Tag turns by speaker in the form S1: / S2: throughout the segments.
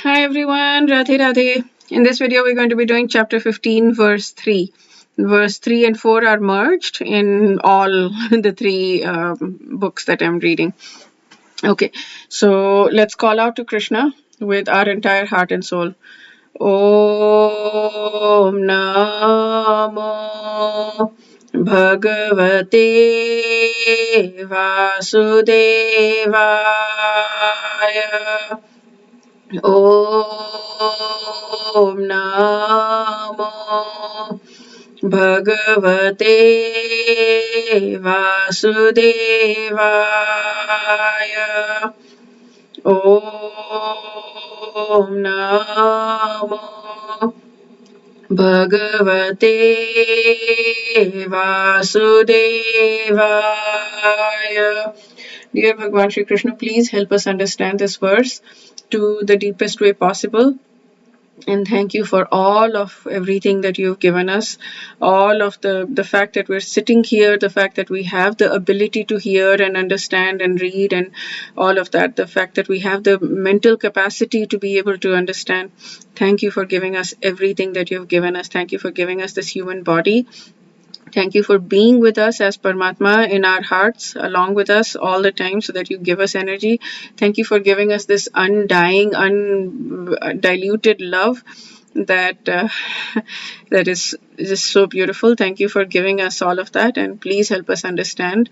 S1: Hi everyone, Radhe Radhe. In this video, we're going to be doing chapter 15, verse 3. Verse 3 and 4 are merged in all the three books that I'm reading. Okay, so let's call out to Krishna with our entire heart and soul. Om Namo Bhagavate Vasudevaya. Om Namo Bhagavate Vasudevaya. Om Namo Bhagavate Vasudevaya. Dear Bhagwan Shri Krishna, please help us understand this verse to the deepest way possible. And thank you for all of everything that you've given us, all of the fact that we're sitting here, the fact that we have the ability to hear and understand and read and all of that, the fact that we have the mental capacity to be able to understand. Thank you for giving us everything that you've given us. Thank you for giving us this human body. Thank you for being with us as Paramatma in our hearts, along with us all the time so that you give us energy. Thank you for giving us this undying, undiluted love that that is just so beautiful. Thank you for giving us all of that, and please help us understand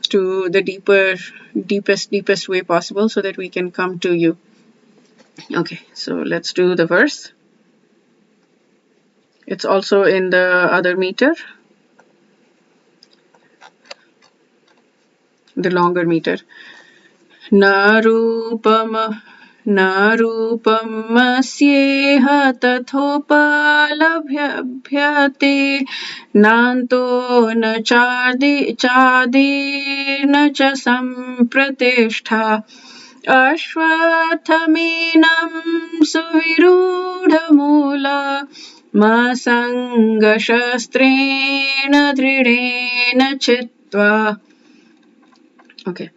S1: to the deepest way possible so that we can come to you. Okay, so let's do the verse. It's also in the other meter. The longer meter. Narupam asyeha tathopalabhyate nanto na chadir na cha sampratishtha ashwatthamenam suvirudhamula masanga shastrena dridena chitva. Okay.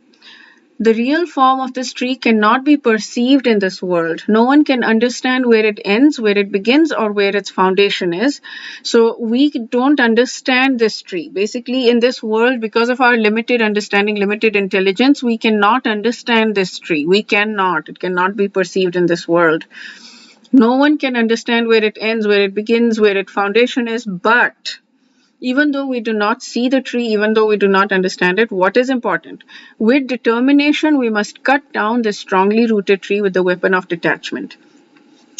S1: The real form of this tree cannot be perceived in this world. No one can understand where it ends, where it begins, or where its foundation is. So we don't understand this tree. Basically, in this world, because of our limited understanding, limited intelligence, we cannot understand this tree. We cannot. It cannot be perceived in this world. No one can understand where it ends, where it begins, where its foundation is, but even though we do not see the tree, even though we do not understand it, what is important? With determination, we must cut down this strongly rooted tree with the weapon of detachment.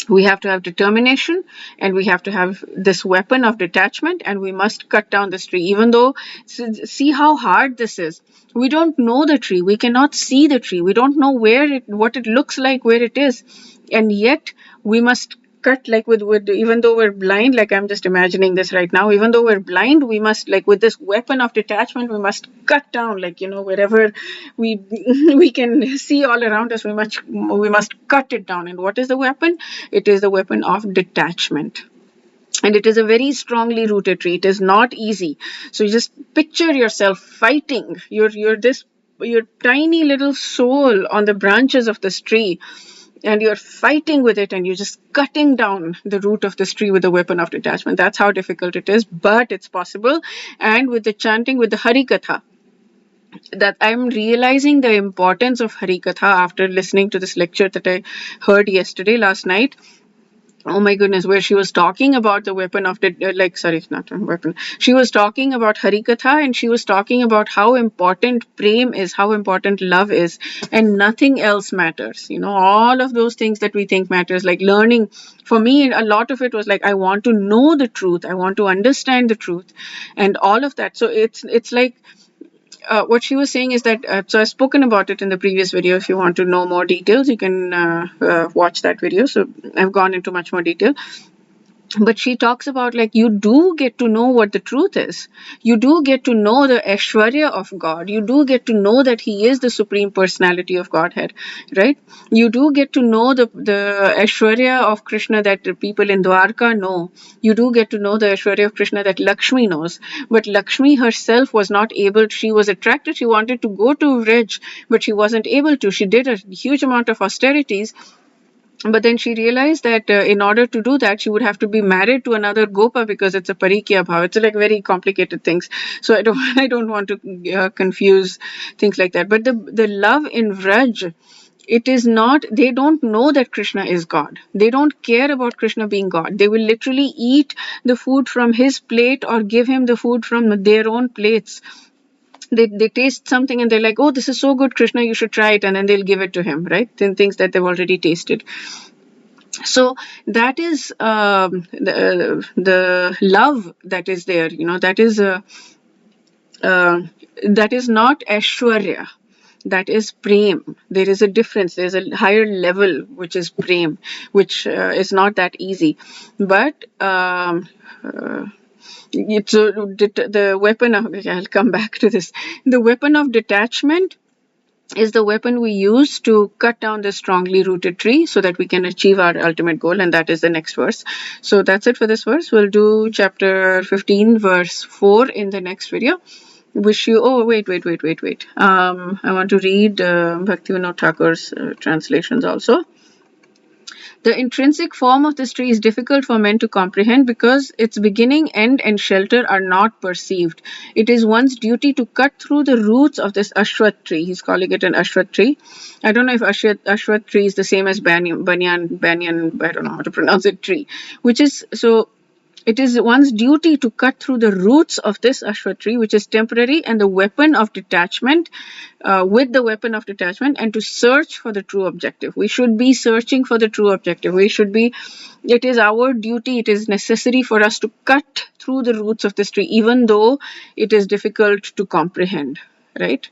S1: We have to have determination, and we have to have this weapon of detachment, and we must cut down this tree. Even though, see how hard this is. We don't know the tree. We cannot see the tree. We don't know what it looks like, where it is. And yet, we must cut, like with even though we're blind, like I'm just imagining this right now, even though we're blind, we must, like with this weapon of detachment, we must cut down, like, wherever we we can see all around us, we must cut it down. And what is the weapon? It is the weapon of detachment. And it is a very strongly rooted tree. It is not easy. So you just picture yourself fighting your tiny little soul on the branches of this tree, and you're fighting with it, and you're just cutting down the root of this tree with the weapon of detachment. That's how difficult it is, but it's possible. And with the chanting, with the Harikatha, that I'm realizing the importance of Harikatha after listening to this lecture that I heard last night. Oh my goodness, where she was talking about the weapon of not a weapon. She was talking about Harikatha, and she was talking about how important prem is, how important love is, and nothing else matters. All of those things that we think matters, like learning. For me, a lot of it was like, I want to know the truth. I want to understand the truth and all of that. So it's like, what she was saying is that, so I've spoken about it in the previous video. If you want to know more details, you can watch that video. So I've gone into much more detail. But she talks about, like, you do get to know what the truth is. You do get to know the Aishwarya of God. You do get to know that He is the Supreme Personality of Godhead, right? You do get to know the Aishwarya of Krishna that the people in Dwarka know. You do get to know the Aishwarya of Krishna that Lakshmi knows. But Lakshmi herself was not able. She was attracted. She wanted to go to Vrij, but she wasn't able to. She did a huge amount of austerities, But then she realized that in order to do that, she would have to be married to another gopa, because it's a parikya bhav. It's like very complicated things. So I don't I don't want to confuse things like that. But the love in Vraj, it is not, they don't know that Krishna is God. They don't care about Krishna being God. They will literally eat the food from his plate or give him the food from their own plates. They taste something and they're like, oh, this is so good, Krishna, you should try it, and then they'll give it to him, right? Then things that they've already tasted. So that is the love that is there, that is not Aishwarya. That is prem. There is a difference. There's a higher level, which is prem, which is not that easy. But it's the weapon of, I'll come back to this. The weapon of detachment is the weapon we use to cut down this strongly rooted tree so that we can achieve our ultimate goal, and that is the next verse. So that's it for this verse. We'll do chapter 15, verse 4 in the next video. Wish you, oh, wait. I want to read Bhaktivinoda Thakur's translations also. The intrinsic form of this tree is difficult for men to comprehend because its beginning, end, and shelter are not perceived. It is one's duty to cut through the roots of this Ashwath tree. He's calling it an Ashwath tree. I don't know if Ashwath tree is the same as banyan, I don't know how to pronounce it, tree. Which is, so it is one's duty to cut through the roots of this Ashwath tree, which is temporary, and the weapon of detachment, with the weapon of detachment, and to search for the true objective. We should be searching for the true objective. It is our duty, it is necessary for us to cut through the roots of this tree, even though it is difficult to comprehend, right?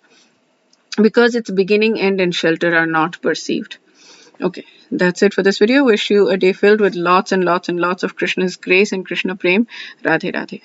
S1: Because its beginning, end, and shelter are not perceived. Okay, that's it for this video. Wish you a day filled with lots and lots and lots of Krishna's grace and Krishna prem. Radhe Radhe.